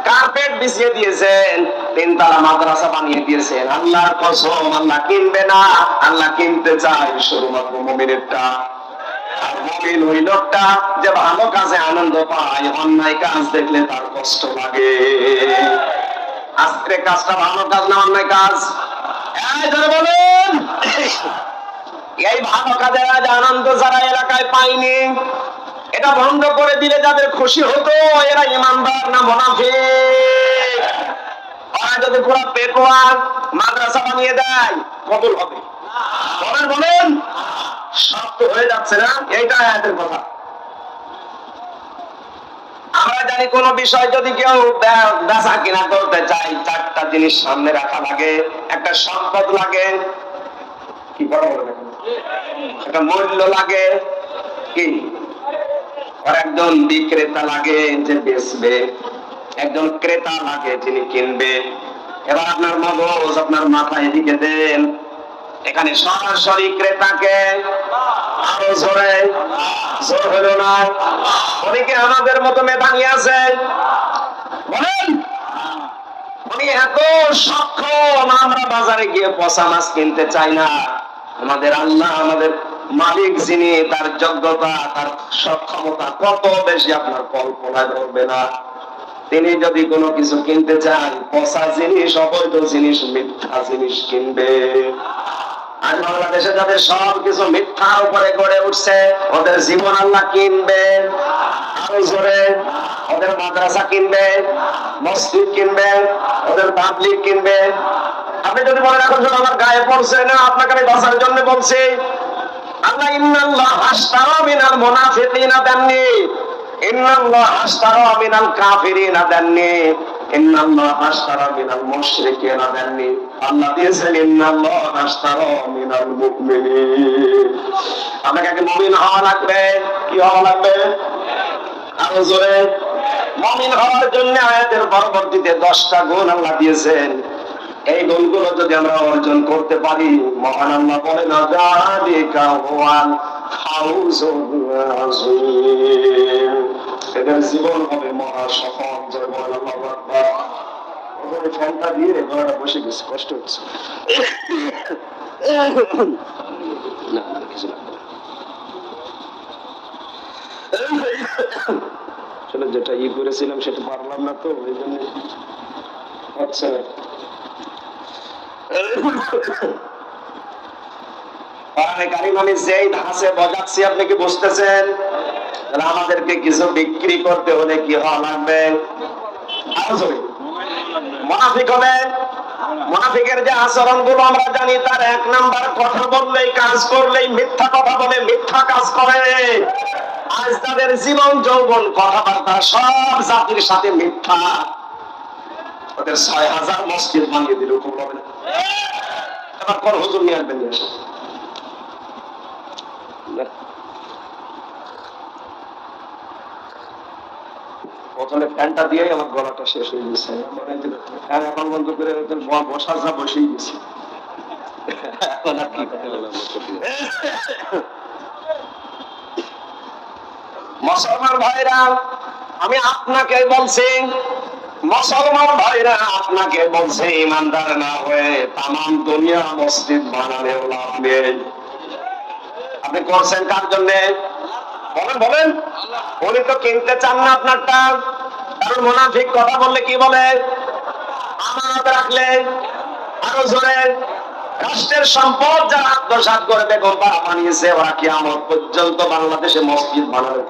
কার্পেট বিছিয়ে দিয়েছেন, তিনতলা মাদ্রাসা বানিয়ে দিয়েছেন। আল্লাহর কসম, আল্লাহ কিনবে না, আল্লাহ কিনতে চায় শুধুমাত্র মুমিনেরটা। আর মুমিন ওই লোকটা যে ভালো কাজে আনন্দ পায়, অন্যায় কাজ দেখলে তার কষ্ট লাগে। আজকে কাজটা ভালো কাজ না অন্যায় কাজ? বলেন, এই ভালো কাজের আজ আনন্দ যারা এলাকায় পায়নি, এটা বন্ধ করে দিলে যাদের খুশি হতো, এরা ইমানদার না মুনাফিক? ওরা যদি পুরো পেটোয়া মাদ্রাসা বানিয়ে দেয়, কবুল হবে? বলেন বলেন, শক্ত হয়ে যাচ্ছে না? এইটা আয়াতের কথা। আমরা জানি কোন বিষয় যদি কেউ বেচা কিনা করতে চাই, চারটা জিনিস সামনে রাখা লাগে। একটা সম্পদ লাগে, কি বড় একটা মূল্য লাগে, কি আর একজন বিক্রেতা লাগে যে বেচবে, একজন ক্রেতা লাগে যিনি কিনবে। এবার আপনার মগজ, আপনার মাথা এদিকে দেন, এখানে সরাসরি ক্রেতাকে আরো জোরে জোর হলো না। উনি আমাদের মতো মেধাবী আছে? বলেন, উনি এত সক্ষম, আমরা বাজারে গিয়ে পচা মাছ কিনতে চাই না। আমাদের আল্লাহ, আমাদের মালিক যিনি, তার যোগ্যতা, তার সক্ষমতা কত বেশি আপনার কল্পনায় ধরবে না। তিনি যদি কোনো কিছু কিনতে চান, পচা জিনিস, অবৈধ জিনিস, মিথ্যা জিনিস কিনবে। আর বাংলাদেশে যাদের সব কিছু মিথ্যার উপরে গড়ে উঠছে, ওদের জীবন আল্লাহ কিনবে। আরো জোরে, ওদের মাদ্রাসা কিনবে, মসজিদ কিনবে, ওদের তাবলীগ কিনবে। আপনি যদি বলেন এখন শুধু আমার গায়ে পড়ছে না, আপনাকে আমি বাঁচার জন্য বলছি। আল্লাহ ইন্নাল্লাহ আশতারা মিনাল মুনাফিকিনা দেননি, ইন্নাল্লাহ আশতারা মিনাল কাফিরিনা দেননি, ইন্নাল্লাহ আশতারা মিনাল মুশরিকিনা দেননি। আল্লাহ দিয়েছেন ইন্নাল্লাহ আশতারা মিনাল মুমিনিন। আপনাকে আগে মুমিন হওয়া লাগবে। কি হওয়া লাগবে? আরো জোরে। মুমিন হওয়ার জন্য আয়াতের পরবর্তীতে 10টা গুণ আল্লাহ দিয়েছেন। এই গুণগুলো যদি আমরা অর্জন করতে পারি, মহান আল্লাহ বলেন যালিকা হুয়াল ফাউজুল আযীম, এদের জীবন হবে মহা সফল। জয় বলেন আল্লাহু আকবার। ওই ফ্যানটা দিয়ে গলাটা বসে গেছে, কষ্ট হচ্ছে। না কিছু না, আসলে যেটা করেছিলাম সেটা পারলাম না, তো এই জন্য হচ্ছে না। আমি যেই ধাঁচে বজাচ্ছি, আপনি কি বুঝতেছেন? আমাদেরকে কিছু বিক্রি করতে হলে কি হওয়া লাগবে? মুনাফিক হবে। মুনাফিকের যে আচরণ গুলো আমরা জানি, তার 1 নাম্বার, কথা বললেই কাজ করলেই মিথ্যা কথা বলে, মিথ্যা কাজ করে। আজ তাদের জীবন যৌবন কথাবার্তা সব জাতির সাথে মিথ্যা। ওদের 6000 মসজিদ ভাঙিয়ে দিল, খুব হবে না? এবার কোন হুজুর নিয়ে আসবেন? নিয়ে আসেন। প্রথমে ফ্যানটা দিয়ে আমার গলাটা শেষ হয়ে গেছে। ফ্যান এখন বন্ধ করে বসার যা বসেই গেছি। এখন আর কি মুসলমান ভাইরা, আমি আপনাকে বলছি, মুসলমান ভাইরা আপনাকে বলছে, ইমানদার না হয়ে তামাম দুনিয়া মসজিদ বানানোর লাভ নেই। আপনি করছেন কার জন্য? বলেন বলেন। উনি তো কিনতে চান না আপনারটা। কারণ মুনাফিক কথা বললে কি বলে? আমানত রাখলে। আরো জোরে। রাষ্ট্রের সম্পদ যারা আত্মসাৎ করে বেগম পাড়া বানিয়েছে, ওরা কিয়ামত পর্যন্ত বাংলাদেশে মসজিদ বানাবে।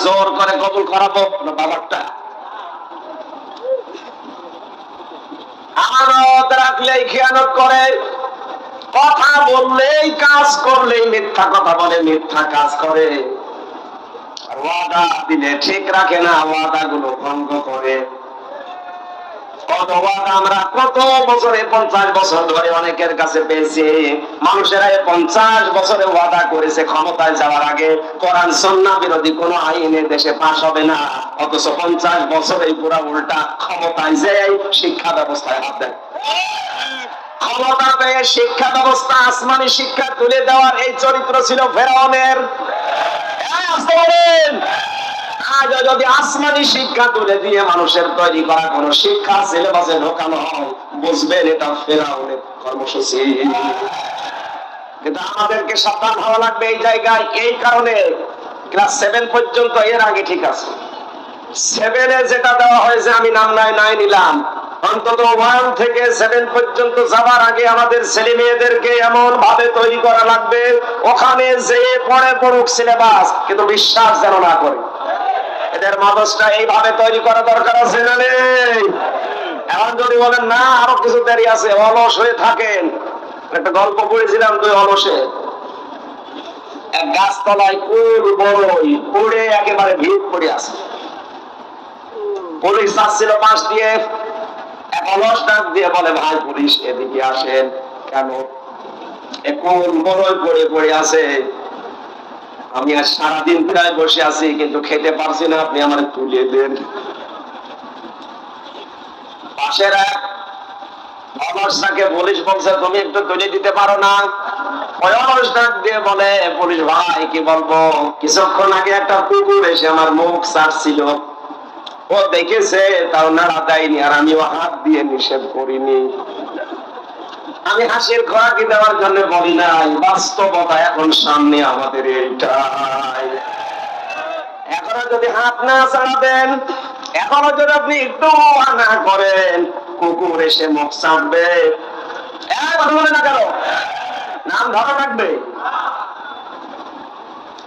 জোর করে কবুল করাবো না বাবারটা? আমানত রাখলেই খেয়ানত করে, কথা বললেই কাজ করলেই মিথ্যা কথা বলে, মিথ্যা কাজ করে। আর ওয়াদা দিলে ঠিক রাখে না, ওয়াদা গুলো ভঙ্গ করে। কত ওয়াদা আমরা কত বছরে, 50 বছর ধরে অনেকের কাছে পেয়েছি। মানুষেরা 50 বছরে ওয়াদা করেছে ক্ষমতায় যাওয়ার আগে কোরআন সুন্নাহ বিরোধী কোন আইন দেশে পাস হবে না, অথচ 50 বছরে পুরা উল্টা ক্ষমতায় যেই শিক্ষা ব্যবস্থায় হাত দেয়। ক্ষমতা পেয়ে শিক্ষা ব্যবস্থা, আসমানি শিক্ষা তুলে দেওয়ার এই চরিত্র ছিল ফেরাউনের। আজ যদি আসমানি শিক্ষা তুলে দিয়ে মানুষের তৈরি করা কোন শিক্ষা সিলেবাসে ঢোকানো হয়, বুঝবেন এটা ফেরাউনের কর্মসূচি। কিন্তু আমাদেরকে সাবধান হওয়া লাগবে এই জায়গায়। এই কারণে ক্লাস 7 পর্যন্ত, এর আগে ঠিক আছে, 7-এ যেটা দেওয়া হয়েছে আমি নাম নাই নিলাম, অন্তত 1 থেকে 7 পর্যন্ত যাবার আগে আমাদের ছেলে মেয়েদেরকে এমন ভাবে তৈরি করা লাগবে, ওখানে যে পড়ে পড়ুক সিলেবাস, কিন্তু বিশ্বাস যেন না করে। এদের মগজটা এইভাবে তৈরি করা দরকার আছে না নেই? এখন যদি বলেন না আরো কিছু দেরি আছে, অলস হয়ে থাকেন। একটা গল্প পড়েছিলাম, 2 অলসে এক গাছতলায় কুল বড়ই পড়ে একেবারে ভিড় পড়ে আছে। পুলিশ যাচ্ছিল পাশ দিয়ে, এক অলস ডাক দিয়ে বলে, ভাই পুলিশ এদিকে আসেন। কেন? কুল বড়ই পড়ে পড়ে আছে, আমি আজ সারাদিন প্রায় বসে আছি কিন্তু খেতে পারছি না, আপনি আমার তুলে দেন। পাশের এক অলসটাকে পুলিশ বলছে, তুমি একটু তুলে দিতে পারো না? ওই অলস ডাক দিয়ে বলে, পুলিশ ভাই কি বলবো, কিছুক্ষণ আগে একটা কুকুর এসে আমার মুখ চাটছিল, ও দেখেছে তাও নাড়া দেয়নি, আর আমিও হাত দিয়ে নিষেধ করিনি। আমি হাসির খোরাকি দেওয়ার জন্য বলি নাই, বাস্তবতা এখন সামনে আমাদের এইটাই। এখনো যদি হাত না চালাবেন, এখনো যদি আপনি একটু না করেন, কুকুর এসে মুখ চাটবে। কথা বলে না কেন? জান ধরা লাগবে।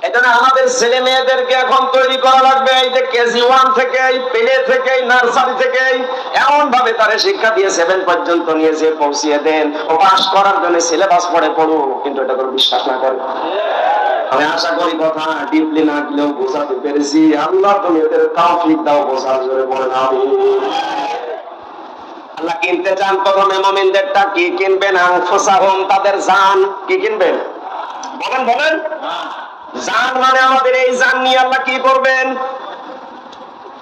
এজন্য আমাদের ছেলে মেয়েদেরকে এখন তৈরি করা লাগবে, এই যে কেজি 1 থেকে প্লে থেকে নার্সারি থেকে এমন ভাবে তারে শিক্ষা দিয়ে 7 পর্যন্ত নিয়ে যে পৌঁছিয়ে দেন, ও পাস করার জন্য সিলেবাস পড়ে পড়ুক, কিন্তু এটা কোনো বিশ্বাস না করে। আমি আশা করি কথা ডিপলি না দিলেও বোঝাতে পেরেছি। আল্লাহ তুমি ওদের তৌফিক দাও বোঝার, জোরে বলেন আমিন। আল্লাহ কিনতে চান প্রথমে মুমিনদেরটা কি কিনবেন? আনফুসাহুম, তাদের জান। কি কিনবেন? বলেন বলেন। জান মানে আমাদের এই জান নিয়ে আল্লাহ কি করবেন?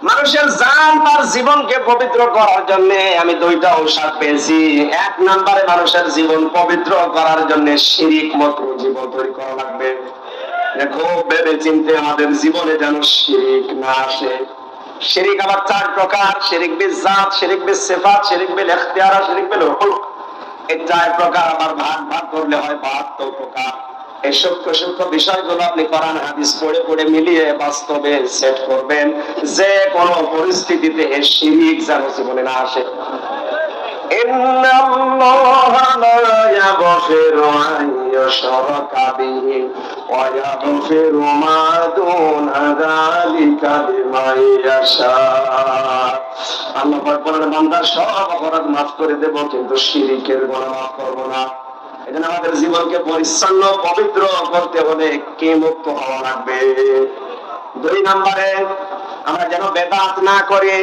মানুষের জান তার জীবনকে পবিত্র করার জন্য আমি দুইটা ঔষধ পেয়েছি। 1 নম্বরে মানুষের জীবন পবিত্র করার জন্য শিরিক মুক্ত জীবন তৈরি করা লাগবে। খুব ভেবে চিন্তে আমাদের জীবনে যেন শিরিক না আসে। শিরিক আবার 4 প্রকার: শিরিক বিল জাত, শিরিক বিল সিফাত, শিরিক বিল ইখতিয়ার, শিরিক বিল হুকুক। এই 4 প্রকার আবার ভাগ করলে হয় 72 প্রকার। এই সূক্ষ্ম সূক্ষ্ম বিষয়গুলো আপনি কোরআন হাদিস পড়ে পড়ে মিলিয়ে বাস্তবে সেট করবেন, যে কোন পরিস্থিতিতে এই শিরিক যেন জীবনে না আসে। ইন্নাল্লাহা লা ইয়াগফিরু আন ইউশরাকা বিহি ওয়া ইয়াগফিরু মা দুনা যালিকা লিমান ইয়াশা। আল্লাহ পাক বলেন, বান্দা সব অপরাধ মাফ করে দেব, কিন্তু শিরকের গুনাহ মাফ করব না। এজন্য আমাদের জীবনকে পরিচ্ছন্ন পবিত্র করতে হলে কি মুক্ত হওয়া লাগবে। 2 নম্বরে আমরা যেন বেদাত না করি।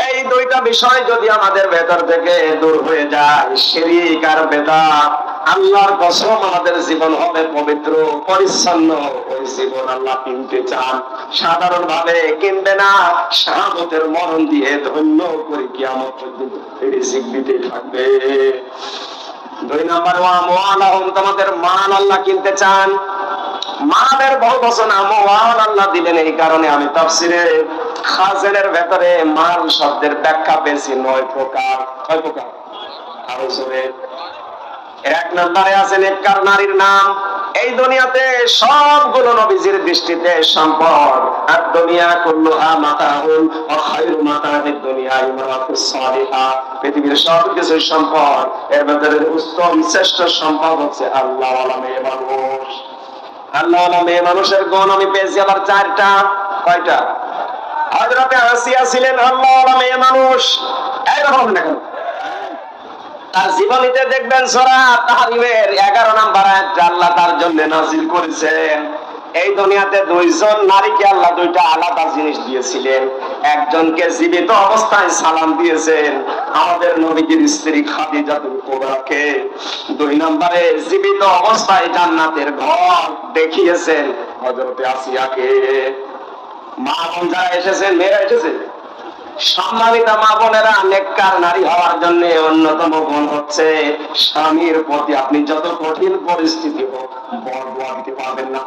এই 2টা বিষয় যদি আমাদের ভেতর থেকে দূর হয়ে যায়, শিরক আর বেদাত, আল্লাহর কসম আমাদের জীবন হবে পবিত্র পরিচ্ছন্ন। ওই জীবন আল্লাহ কিনতে চান, সাধারণ ভাবে কিনবে না, শাহাদাতের মরণ দিয়ে ধন্য করে কিয়ামত পর্যন্ত রিজিক দিতে থাকবে। 2 নম্বর ওয়ামওয়ালাহুম, তোমাদের মান আল্লাহ কিনতে চান। মালের বহু বচন আমওয়াল আল্লাহ দিলেন, এই কারণে আমি তাফসিরে খাজেনের ভেতরে মাল শব্দের ব্যাখ্যা পেয়েছি 9 প্রকার। 6 প্রকার আরো জোরে। 1 নম্বরে আছে নেককার নারীর নাম। এই দুনিয়াতে সবগুলো নবীজির দৃষ্টিতে সম্পদ। আর দুনিয়া কুল্লুহা মাতাউন ওয়া খায়রু মাতাউদ দুনিয়া ইমরাতুস সালিহা। পৃথিবীর সবকিছু সম্পদ, এর মধ্যে উত্তম শ্রেষ্ঠ সম্পদ হচ্ছে আল্লাহওয়ালা মেয়ে মানুষ। আল্লাহওয়ালা মেয়ে মানুষের গুণ আমি পেয়েছি আবার 4টা। কয়টা? হযরতে আসিয়া ছিলেন আল্লাহওয়ালা মেয়ে মানুষ। এইরকম দেখেন তার জীবনীতে দেখবেন সূরা তাহরিমের 11 নম্বর আয়াতটা আল্লাহ তার জন্য নাযিল করেছেন। এই দুনিয়াতে 2 জন নারীকে আল্লাহ 2টা আলাদা জিনিস দিয়েছিলেন। একজনকে জীবিত অবস্থায় সালাম দিয়েছেন, আমাদের নবীজির স্ত্রী খাদিজাতুল কুবরাকে। 2 নম্বরে জীবিত অবস্থায় জান্নাতের ঘর দেখিয়েছেন হযরতে আসিয়াকে। মা বোন যারা এসেছেন, মেয়েরা এসেছে, সম্মানিতা মা বোনেরা, নেককার নারী হওয়ার জন্য অন্যতম গুণ হচ্ছে স্বামীর প্রতি আপনি যত কঠিন পরিস্থিতি হোক বরদোয়া দিতে পারবেন না।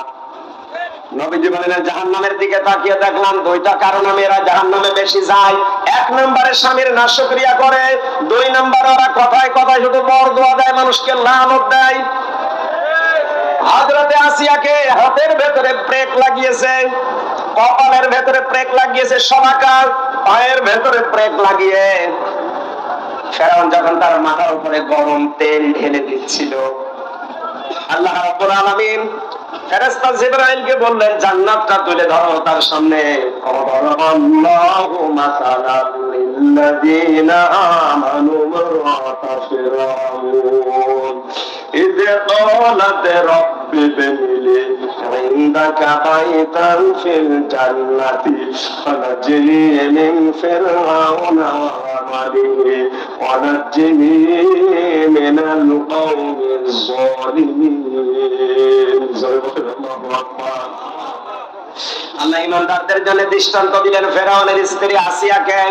নবীজি বলেন, জাহান্নামের দিকে তাকিয়ে দেখলাম 2টা কারণে মেয়েরা জাহান্নামে বেশি যায়। 1 নম্বরে স্বামীর নাশকরিয়া করে, 2 নম্বরে ওরা কথায় কথায় শুধু বরদোয়া দেয়, মানুষকে লানত দেয়। হযরতে আসিয়াকে হাতের ভেতরে ব্রেক লাগিয়েছে, কপালের ভেতরে ব্রেক লাগিয়েছে, সবাকার পায়ের ভেতরে ব্রেক লাগিয়ে ফেরাউন যখন তার মাথার উপরে গরম তেল ঢেলে দিচ্ছিল, আল্লাহ রাব্বুল আলামিন ফেরেশতা জিবরাইলকে বললেন, জান্নাতটা তুলে ধরো তার সামনে। আল্লাহু মাসালাল লিল্লাযিনা আমানু মারআতা ফিরাউন إذ قالت رب ابن لي عندك بيتا في الجنة ونجني من فرعون وعمله ونجني من القوم الظالمين. আল্লাহ ইমানদারদের জন্য দৃষ্টান্ত দিলেন ফেরাউনের স্ত্রী আসিয়াকে।